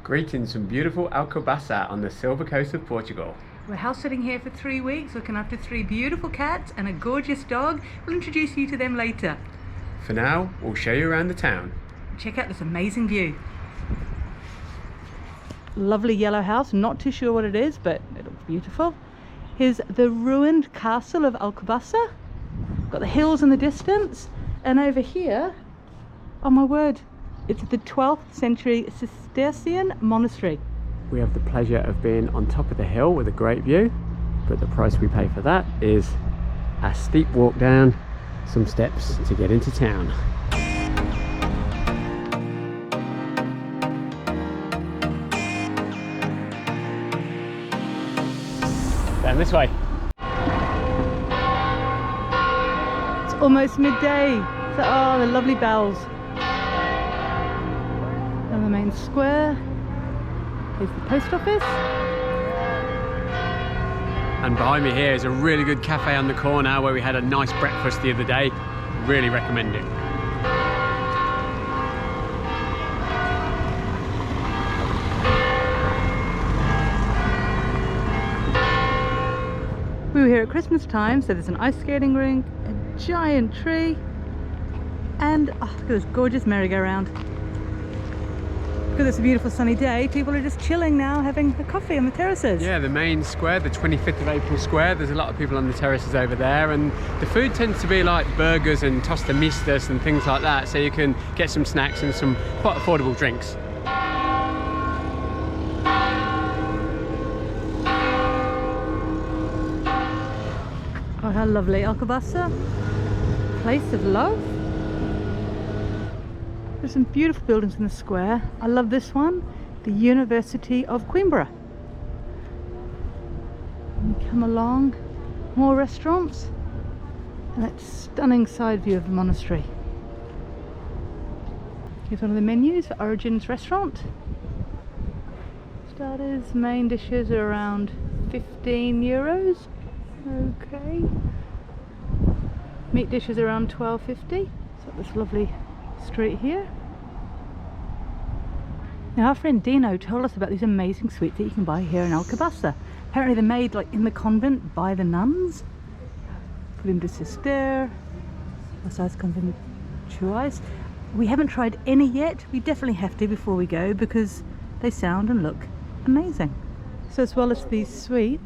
Greetings from beautiful Alcobaça on the silver coast of Portugal. We're house sitting here for 3 weeks, looking after 3 beautiful cats and a gorgeous dog. We'll introduce you to them later. For now, we'll show you around the town. Check out this amazing view. Lovely yellow house, not too sure what it is, but it looks beautiful. Here's the ruined castle of Alcobaça. Got the hills in the distance, and over here, oh my word, it's the 12th century Cistercian monastery. We have the pleasure of being on top of the hill with a great view, but the price we pay for that is a steep walk down some steps to get into town. Down this way. It's almost midday. So, oh, the lovely bells. And the main square. Here's the post office. And behind me here is a really good cafe on the corner where we had a nice breakfast the other day. Really recommend it. We were here at Christmas time, so there's an ice skating rink, a giant tree, and oh, look at this gorgeous merry-go-round. Because it's a beautiful sunny day, people are just chilling now, having a coffee on the terraces. Yeah, the main square, the 25th of April square, there's a lot of people on the terraces over there, and the food tends to be like burgers and tostomistas and things like that, so you can get some snacks and some quite affordable drinks. Oh, how lovely. Alcobaça, place of love. There's some beautiful buildings in the square. I love this one, the University of Coimbra. And you come along, more restaurants, and that stunning side view of the monastery. Here's one of the menus for Origins restaurant. Starters, main dishes are around 15 euros. Okay. Meat dishes are around 12.50. So this lovely street here. Now our friend Dino told us about these amazing sweets that you can buy here in Alcobaça. Apparently they're made like in the convent by the nuns. Prim de Cister, Osas Conventuais. We haven't tried any yet. We definitely have to before we go because they sound and look amazing. So as well as these sweets,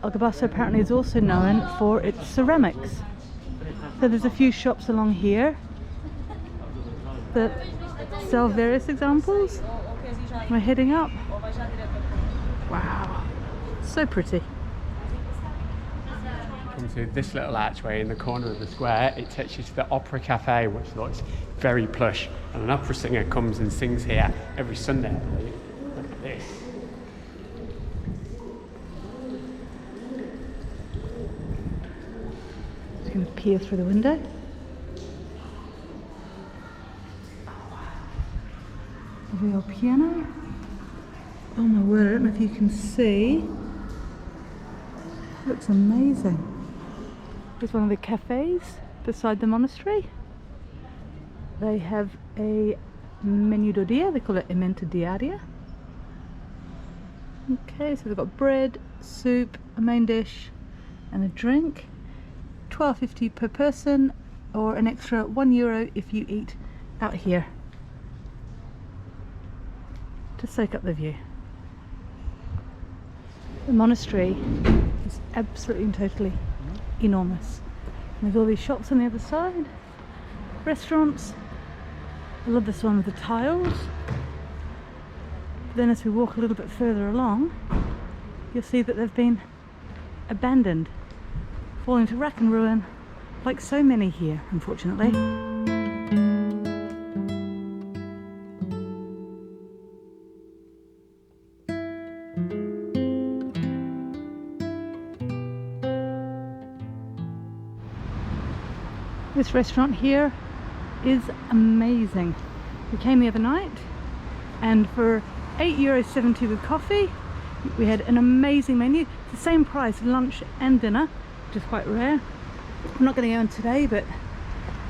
Alcobaça apparently is also known for its ceramics. So there's a few shops along here that sell various examples. We're heading up. Wow, so pretty. Come to this little archway in the corner of the square, it takes you to the Opera Cafe, which looks very plush, and an opera singer comes and sings here every Sunday, I believe. Look at this. Just going to peer through the window. Real piano. Oh my word, I don't know if you can see. It looks amazing. Here's one of the cafes beside the monastery. They have a menu do dia, they call it emenda diaria. Okay, so they've got bread, soup, a main dish and a drink. 12.50 per person, or an extra €1 if you eat out here. To soak up the view. The monastery is absolutely and totally enormous. And there's all these shops on the other side, restaurants. I love this one with the tiles. But then as we walk a little bit further along, you'll see that they've been abandoned, falling to rack and ruin, like so many here, unfortunately. This restaurant here is amazing. We came the other night and for €8.70 with coffee we had an amazing menu. It's the same price, lunch and dinner, which is quite rare. I'm not going to go in today, but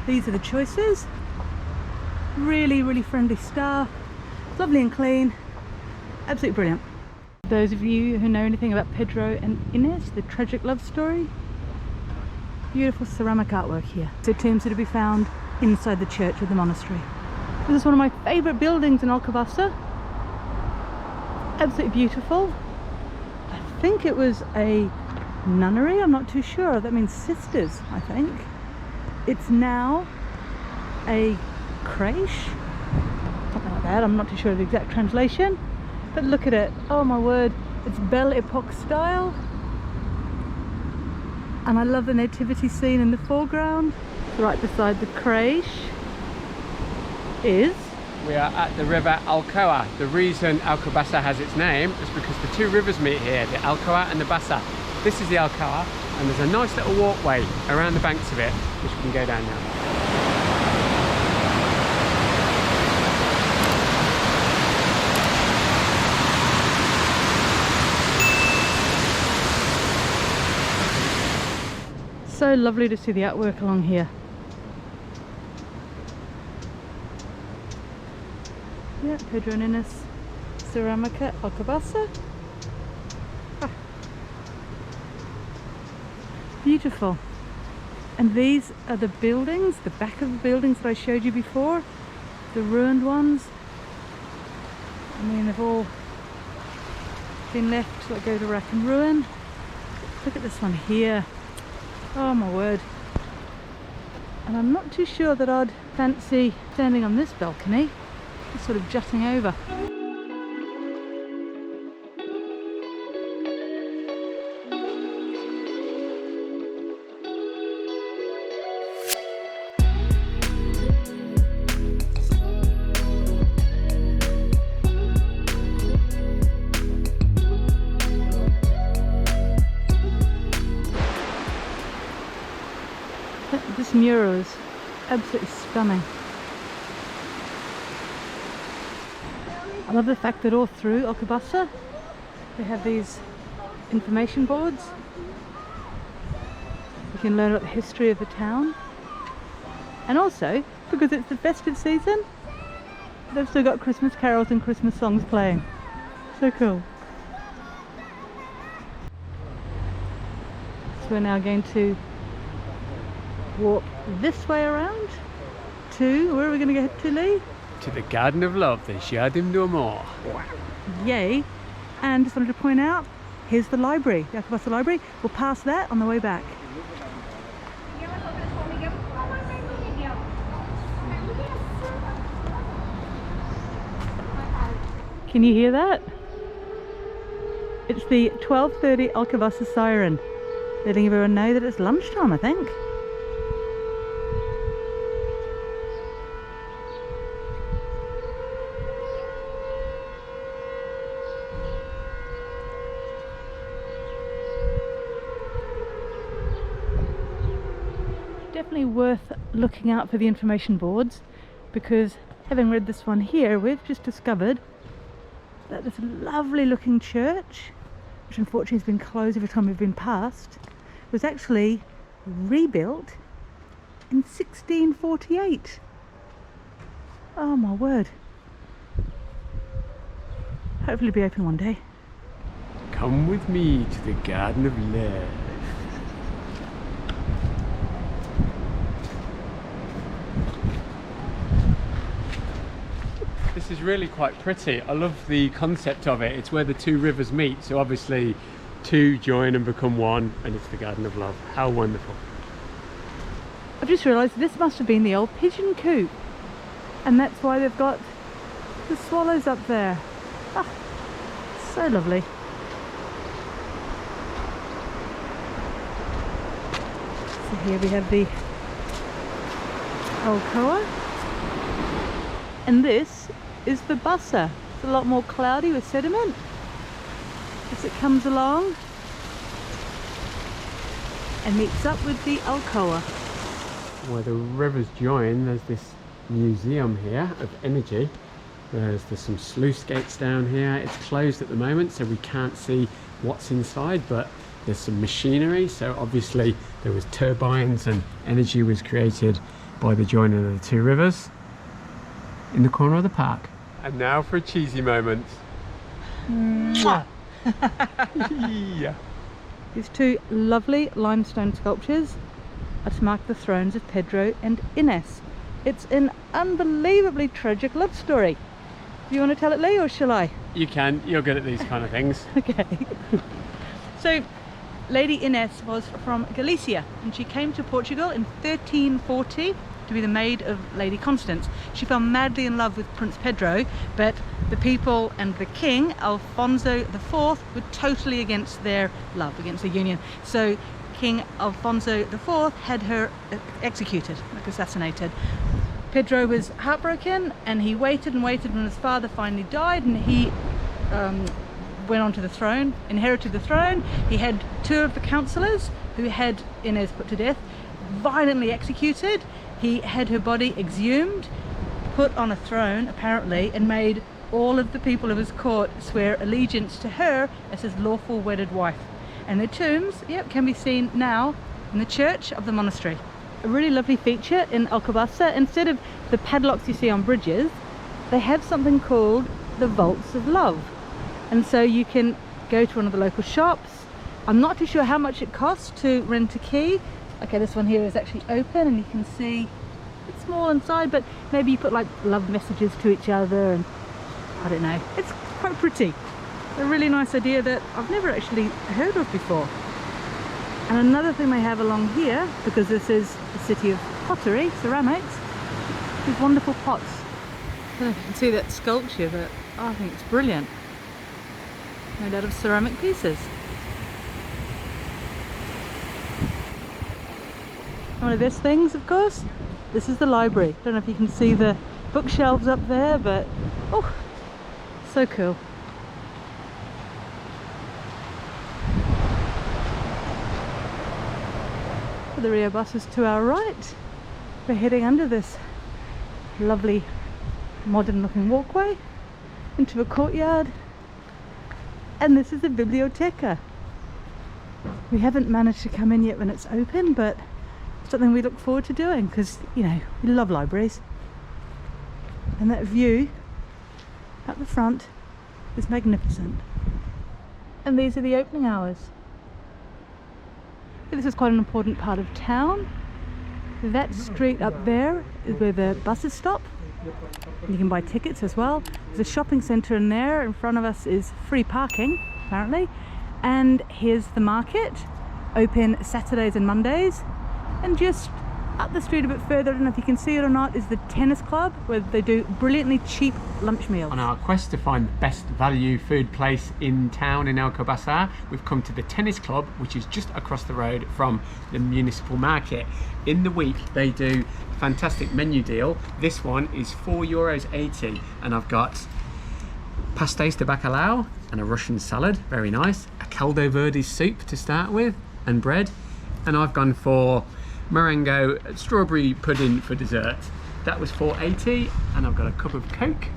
these are the choices. Really, really friendly staff, lovely and clean, Absolutely brilliant. Those of you who know anything about Pedro and Ines, the tragic love story, beautiful ceramic artwork here. So tombs are to be found inside the church of the monastery. This is one of my favourite buildings in Alcobaça. Absolutely beautiful. I think it was a nunnery, I'm not too sure. That means sisters, I think. It's now a creche, something like that. I'm not too sure of the exact translation. But look at it, oh my word, it's Belle Epoque style. And I love the nativity scene in the foreground. Right beside the creche is... We are at the river Alcoa. The reason Alcobasa has its name is because the two rivers meet here, the Alcoa and the Basa. This is the Alcoa, and there's a nice little walkway around the banks of it, which we can go down now. So lovely to see the artwork along here. Yeah, Pedro and Ines Ceramica Alcobaça. Ah. Beautiful. And these are the buildings, the back of the buildings that I showed you before, the ruined ones. I mean, they've all been left to like go to rack and ruin. Look at this one here. Oh my word. And I'm not too sure that I'd fancy standing on this balcony. It's sort of jutting over. This mural is absolutely stunning. I love the fact that all through Alcobaça they have these information boards. You can learn about the history of the town, and also because it's the festive season, they've still got Christmas carols and Christmas songs playing. So cool. So we're now going to walk this way around to, where are we going to get to, Lee? To the Garden of Love, the Jardim do Amor. Yay. And just wanted to point out, here's the library, the Alcobaça Library. We'll pass that on the way back. Can you hear that? It's the 12:30 Alcobaça siren, letting everyone know that it's lunchtime, I think. Definitely worth looking out for the information boards, because having read this one here, we've just discovered that this lovely looking church, which unfortunately has been closed every time we've been past, was actually rebuilt in 1648. Oh my word. Hopefully it'll be open one day. Come with me to the Garden of Love. This is really quite pretty. I love the concept of it. It's where the two rivers meet, so obviously two join and become one, and it's the Garden of Love. How wonderful. I've just realised this must have been the old pigeon coop, and that's why they've got the swallows up there. Ah, so lovely. So here we have the Alcoa, and this is the Basa. It's a lot more cloudy with sediment as it comes along and meets up with the Alcoa. Where the rivers join, there's this museum here of energy. There's some sluice gates down here. It's closed at the moment, so we can't see what's inside, but there's some machinery, so obviously there was turbines and energy was created by the joining of the two rivers in the corner of the park. And now for a cheesy moment. Mwah. Yeah. These two lovely limestone sculptures are to mark the thrones of Pedro and Ines. It's an unbelievably tragic love story. Do you want to tell it, Lee, or shall I? You can. You're good at these kind of things. Okay. So, Lady Inês was from Galicia, and she came to Portugal in 1340 to be the maid of Lady Constance. She fell madly in love with Prince Pedro, but the people and the king, Alfonso IV, were totally against their love, against the union. So King Alfonso IV had her executed, like assassinated. Pedro was heartbroken, and he waited and waited when his father finally died, and he went onto the throne, inherited the throne. He had two of the councillors who had Inês put to death violently executed. He had her body exhumed, put on a throne apparently, and made all of the people of his court swear allegiance to her as his lawful wedded wife. And the tombs, yep, can be seen now in the church of the monastery. A really lovely feature in Alcobaça, instead of the padlocks you see on bridges, they have something called the vaults of love. And so you can go to one of the local shops. I'm not too sure how much it costs to rent a key. Okay, this one here is actually open, and you can see it's small inside, but maybe you put like love messages to each other, and I don't know, it's quite pretty. A really nice idea that I've never actually heard of before. And another thing they have along here, because this is the city of pottery, ceramics, these wonderful pots. I don't know if you can see that sculpture, but I think it's brilliant. Made out of ceramic pieces. One of the best things, of course, this is the library. Don't know if you can see the bookshelves up there, but oh, so cool. The Rio bus is to our right. We're heading under this lovely modern looking walkway into a courtyard, and this is the biblioteca. We haven't managed to come in yet when it's open, but something we look forward to doing because, you know, we love libraries. And that view at the front is magnificent. And these are the opening hours. This is quite an important part of town. That street up there is where the buses stop. You can buy tickets as well. There's a shopping centre in there. In front of us is free parking, apparently. And here's the market, open Saturdays and Mondays. And just up the street a bit further, I don't know if you can see it or not, is the tennis club, where they do brilliantly cheap lunch meals. On our quest to find the best value food place in town in Alcobaça, we've come to the tennis club, which is just across the road from the municipal market. In the week they do a fantastic menu deal. This one is €4.80, and I've got pastéis de bacalhau and a Russian salad, very nice, a caldo verde soup to start with, and bread. And I've gone for meringue strawberry pudding for dessert. That was $4.80, and I've got a cup of Coke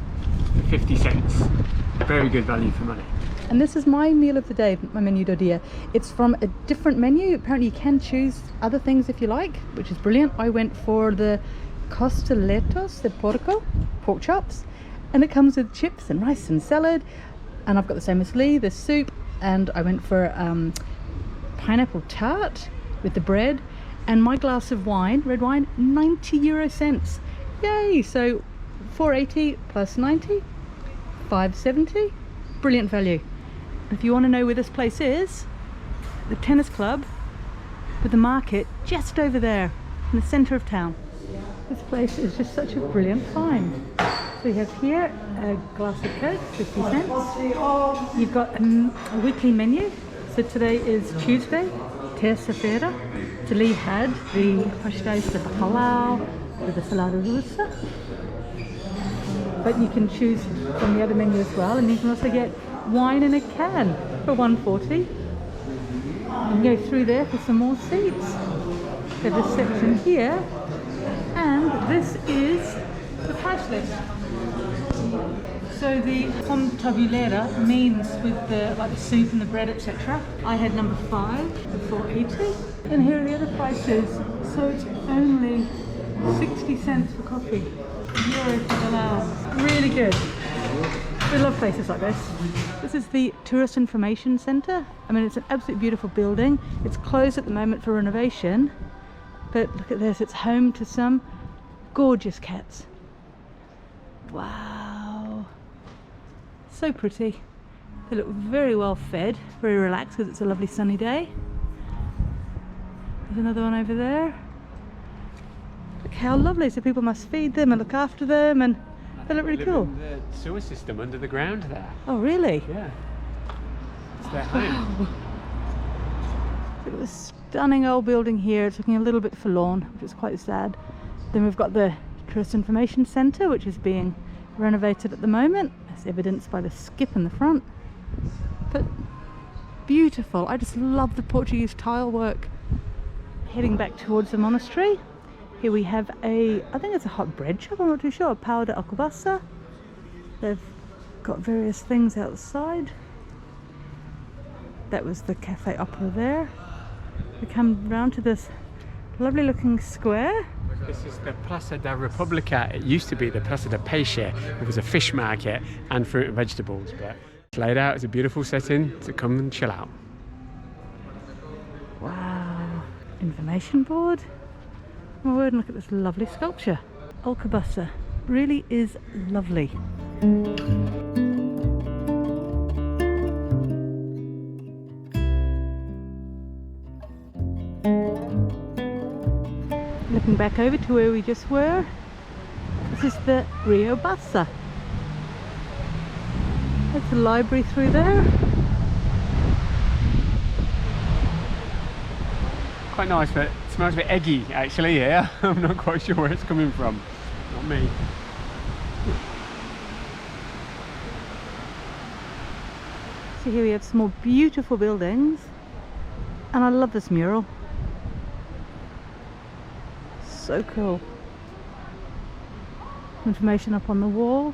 for 50 cents. Very good value for money. And this is my meal of the day, my menu do dia. It's from a different menu. Apparently you can choose other things if you like, which is brilliant. I went for the costeletos de porco, pork chops, and it comes with chips and rice and salad. And I've got the same as Lee, the soup, and I went for pineapple tart with the bread, and my glass of wine, red wine, 90€. Yay! So 4.80 plus 90, 5.70. Brilliant value. And if you want to know where this place is, the tennis club with the market just over there in the centre of town. This place is just such a brilliant find. So you have here a glass of Coke, 50 cents. You've got a weekly menu. So today is Tuesday, terça-feira. So Lee had the pastéis de bacalhau with the salada russa. But you can choose from the other menu as well, and you can also get wine in a can for $1.40. You can go through there for some more seats. There's a section here, and this is the price list. So the com tabulera means with the like the soup and the bread, etc. I had number 5 for $4.80, and here are the other prices. So it's only 60 cents for coffee. Euro for the Lao. Really good. We love places like this. This is the Tourist Information Centre. I mean, it's an absolutely beautiful building. It's closed at the moment for renovation, but look at this, it's home to some gorgeous cats. Wow, so pretty. They look very well fed, very relaxed because it's a lovely sunny day. There's another one over there. Look how lovely, so people must feed them and look after them, and they look really cool. The sewer system under the ground there. Oh really? Yeah. It's their home. Look at this stunning old building here. It's looking a little bit forlorn, which is quite sad. Then we've got the Tourist Information Centre, which is being renovated at the moment, as evidenced by the skip in the front. But beautiful. I just love the Portuguese tile work. Heading back towards the monastery. Here we have I think it's a hot bread shop, I'm not too sure, a pau de Alcobaça. They've got various things outside. That was the Cafe Opera there. We come round to this lovely looking square. This is the Praça da República. It used to be the Praça da Peixe. It was a fish market and fruit and vegetables, but it's laid out as a beautiful setting to come and chill out. Wow, information board. Oh, and look at this lovely sculpture. Alcobasa really is lovely. Looking back over to where we just were, this is the Rio Bassa. There's a library through there. Quite nice, but it smells a bit eggy actually here. I'm not quite sure where it's coming from. Not me. So here we have some more beautiful buildings, and I love this mural. So cool. Information up on the wall.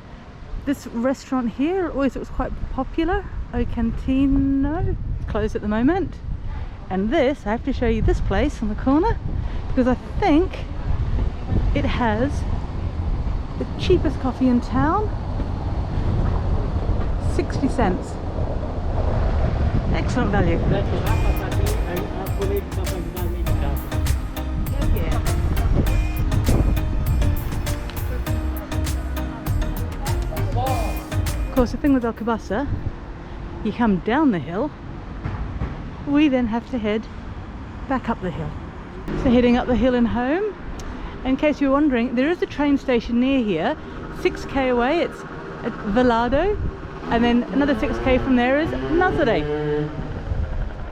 This restaurant here always looks quite popular. O Cantino. It's closed at the moment. And this, I have to show you this place on the corner, because I think it has the cheapest coffee in town. 60 cents. Excellent value. Of course, the thing with Alcobasa, you come down the hill, we then have to head back up the hill. So heading up the hill and home. In case you're wondering, there is a train station near here, 6k away, it's at Velado, and then another 6k from there is Nazaré.